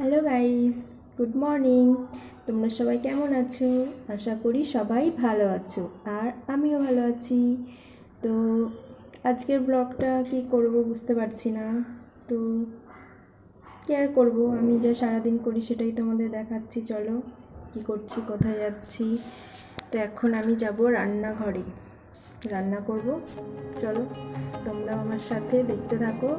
Hello guys, good morning. তোমরা সবাই কেমন আছো? আশা করি সবাই ভালো আছো, আর আমিও ভালো আছি। তো আজকের ব্লগটা কি করব বুঝতে পারছি না। তো কি আর করবো, আমি যা সারাদিন করি সেটাই তোমাদের দেখাচ্ছি। চলো কি করছি, কোথায় যাচ্ছি। তো এখন আমি যাব রান্নাঘরে, রান্না করব। চলো তোমরা আমার সাথে দেখতে থাকো।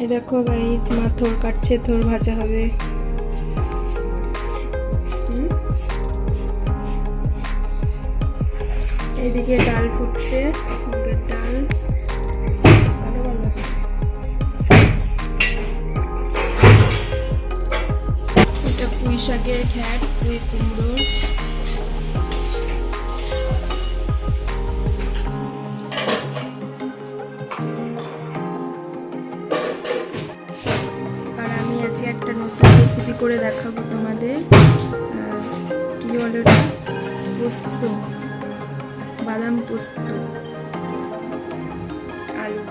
এই দেখো গাইস, মা থোর কাটছে, থোর ভাজা হবে। এইদিকে ডাল ফুটছে, মুগের ডাল। ভালো ভালো আসছে। এটা পুঁই শাকের ঘ্যাট, পুঁই কুমড়ো। আর আমি আজকে একটা নতুন রেসিপি করে দেখাবো তোমাদের। কি বলে ওটা? পোস্ত, বাদাম পোস্ত, আলু,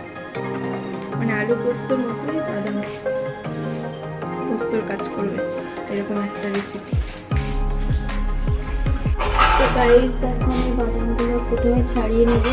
মানে আলু পোস্তর মতোই বাদাম পোস্তর কাজ করবে, এরকম একটা রেসিপি। তো গাইস দেখো, আমি বাদামগুলো প্রথমে ছাড়িয়ে নেব।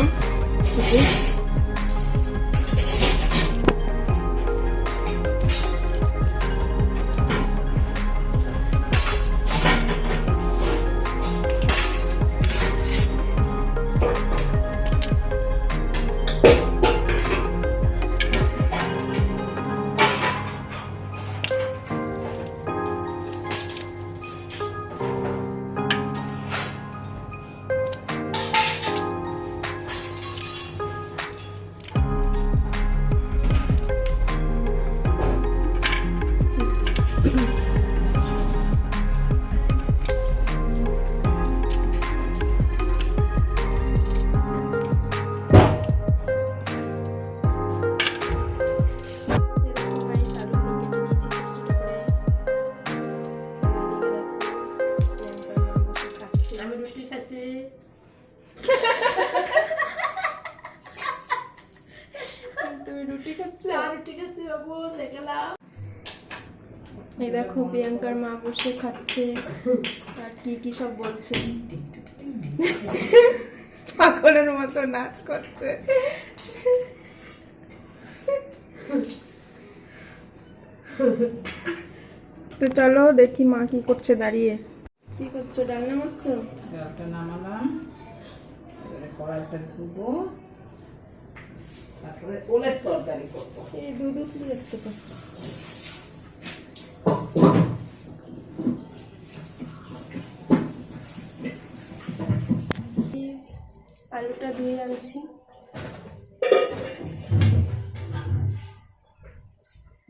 এই দেখো প্রিয়াঙ্কার মা বসে খাচ্ছে, আর কি কি সব বলছে, পাগলের মতো নাচ করছে। তো চলো দেখি মা কি করছে দাঁড়িয়ে। কি করছো? ডাল নামাচ্ছো? ডালটা নামালাম, এবারে কড়াইটা ধুবো, তারপরে ওলের তরকারি করবো। এই দুধ উতলে যাচ্ছে তো। আলুটা ধুয়ে আনছি।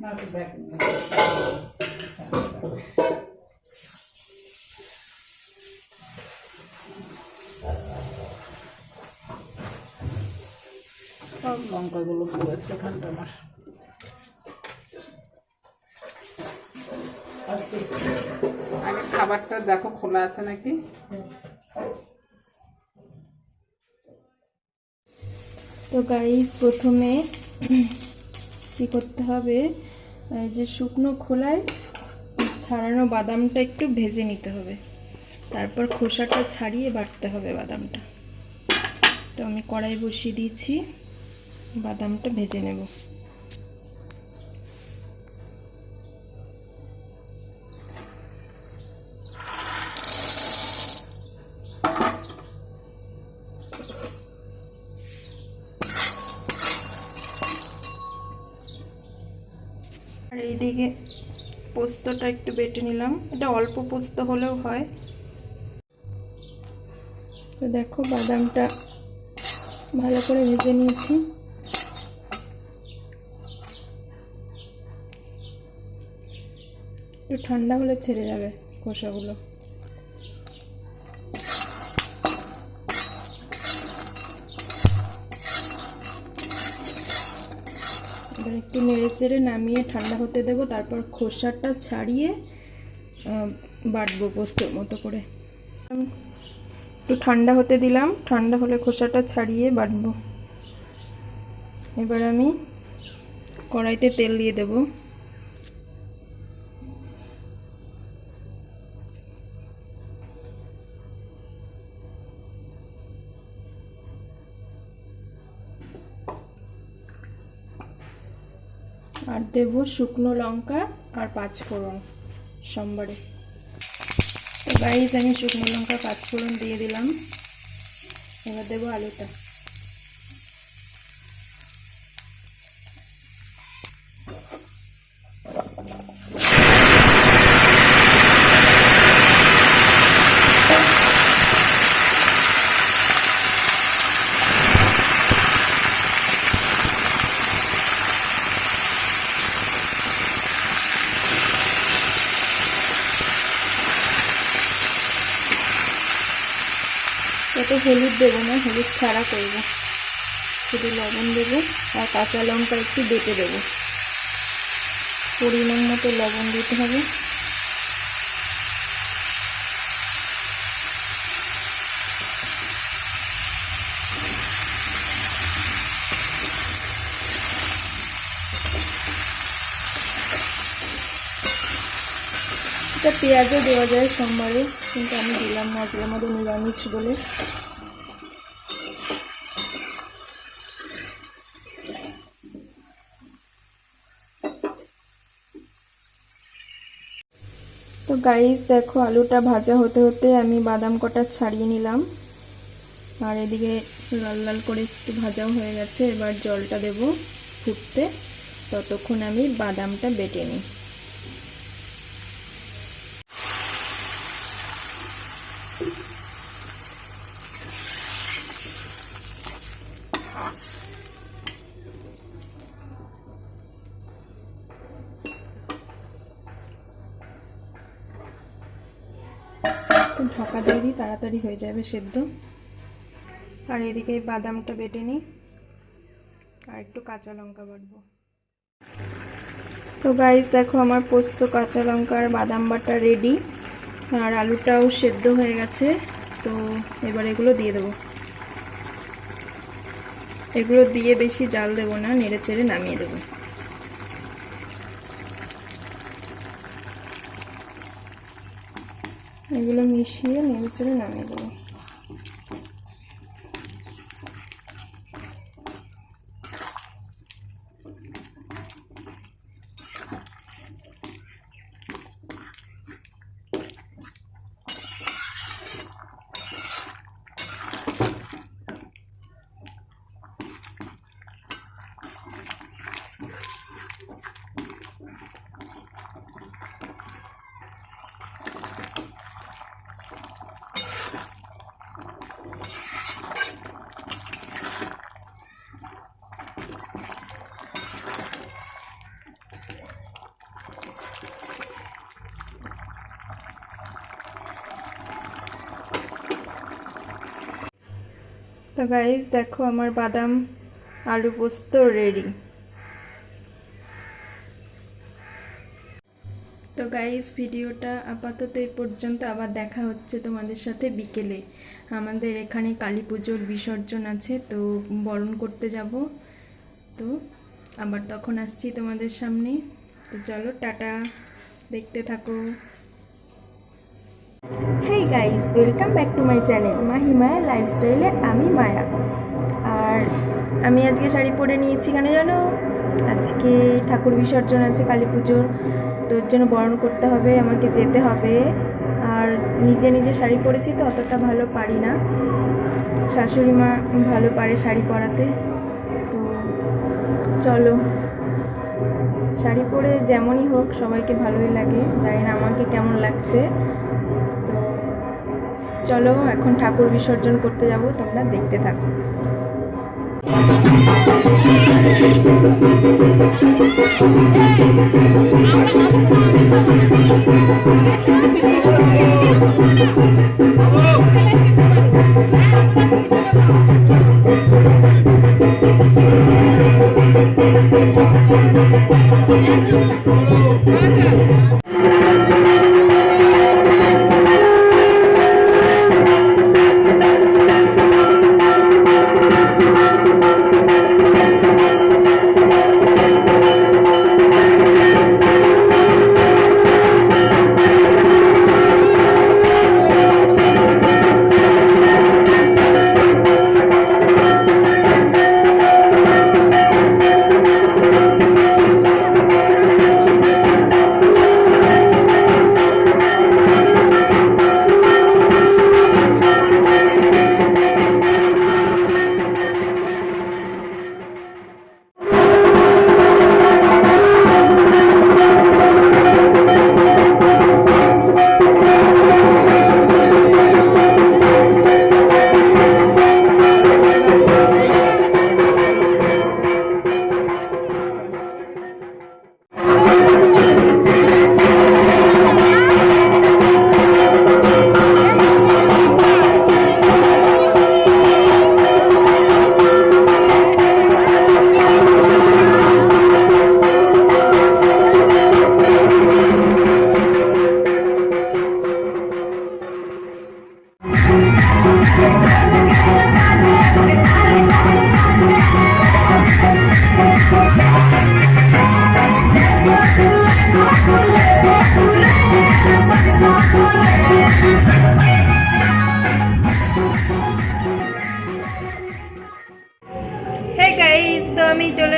না তো দেখ, সব লঙ্কাগুলো পড়েছে এখানটা আমার। আগে খাবারটা দেখো খোলা আছে নাকি। তো গাইস প্রথমে কি করতে হবে, যে শুকনো খোলায় ছাড়ানো বাদামটা একটু ভেজে নিতে হবে, তারপর খোসাটা ছাড়িয়ে বাটতে হবে বাদামটা। তো আমি কড়াই বসিয়ে দিয়েছি, বাদামটা ভেজে নেব। আর এইদিকে পোস্তটা একটু বেটে নিলাম, এটা অল্প পোস্ত হলেও হয়। তো দেখো বাদামটা ভালো করে ভেজে নিয়েছি। একটু ঠান্ডা হলে ছেড়ে যাবে খোসাগুলো। এবার একটু নেড়ে চেড়ে নামিয়ে ঠান্ডা হতে দেবো, তারপর খোসাটা ছাড়িয়ে বাটবো পোস্তর মতো করে। একটু ঠান্ডা হতে দিলাম, ঠান্ডা হলে খোসাটা ছাড়িয়ে বাটবো। এবার আমি কড়াইতে তেল দিয়ে দেব। আর দেব শুকনো লঙ্কা আর 5 ফোড়ন সোমবারে। তো গাইস আমি শুকনো লঙ্কা 5 ফোড়ন দিয়ে দিলাম। এবার দেবো আলুটা। এতে হলুদ দেবো না, হলুদ ছাড়া করবো, শুধু লবণ দেবো আর কাঁচা লঙ্কা একটু বেটে দেবো। পরিমাণ মতো লবণ দিতে হবে। এটা পেঁয়াজও দেওয়া যায় সোমবারে, কিন্তু আমি দিলাম না, আজকে আমাদের নিরামিষ বলে। তো গাইস দেখো আলুটা ভাজা হতে হতে আমি বাদাম কটা ছাড়িয়ে নিলাম, আর এদিকে লাল লাল করে একটু ভাজাও হয়ে গেছে। এবার জলটা দেব ফুটতে, ততক্ষণ আমি বাদামটা বেটে নিই। ঢাকা দিয়ে দিই, তাড়াতাড়ি হয়ে যাবে সেদ্ধ। আর এদিকে বাদামটা বেটে নিই, আর একটু কাঁচা লঙ্কা বাটবো। তো গাইস দেখো আমার পোস্ত, কাঁচা লঙ্কা আর বাদাম বাটা রেডি, আর আলুটাও সেদ্ধ হয়ে গেছে। তো এবার এগুলো দিয়ে দেবো। এগুলো দিয়ে বেশি জাল দেবো না, নেড়ে চেড়ে নামিয়ে দেবো। এগুলো মিশিয়ে নেড়ে চেড়ে নামিয়ে দেবো। তো গাইস দেখো আমার বাদাম আলু পোস্ত রেডি। তো গাইস ভিডিওটা আপাতত এই পর্যন্ত, আবার দেখা হচ্ছে তোমাদের সাথে বিকেলে। আমাদের এখানে কালী পুজোর বিসর্জন আছে, তো বরণ করতে যাব, তো আবার তখন আসছি তোমাদের সামনে। তো চলো টাটা, দেখতে থাকো। Hey guys, welcome back to my channel Mahimaya লাইফস্টাইলে আমি মায়া। আর আমি আজকে শাড়ি পরে নিয়েছি কেন জানো? আজকে ঠাকুর বিসর্জন আছে কালী পুজোর, তো ওর জন্য বরণ করতে হবে, আমাকে যেতে হবে। আর নিজে নিজে শাড়ি পরেছি তো অতটা ভালো পারি না, শাশুড়ি মা ভালো পারে শাড়ি পরাতে। তো চলো, শাড়ি পরে যেমনই হোক সবাইকে ভালোই লাগে, জানি না আমাকে কেমন লাগছে। তো চলো এখন ঠাকুর বিসর্জন করতে যাব, তোমরা দেখতে থাকো।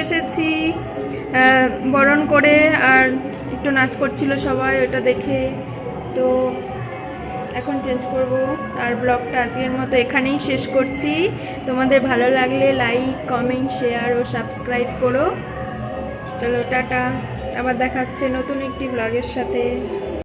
এসেছি বরণ করে, আর একটু নাচ করছিল সবাই, ওটা দেখে। তো এখন চেঞ্জ করব, আর ব্লগটা আজকের মতো এখানেই শেষ করছি। তোমাদের ভালো লাগলে লাইক, কমেন্ট, শেয়ার ও সাবস্ক্রাইব করো। চলো টাটা, আবার দেখা হচ্ছে নতুন একটি ব্লগের সাথে।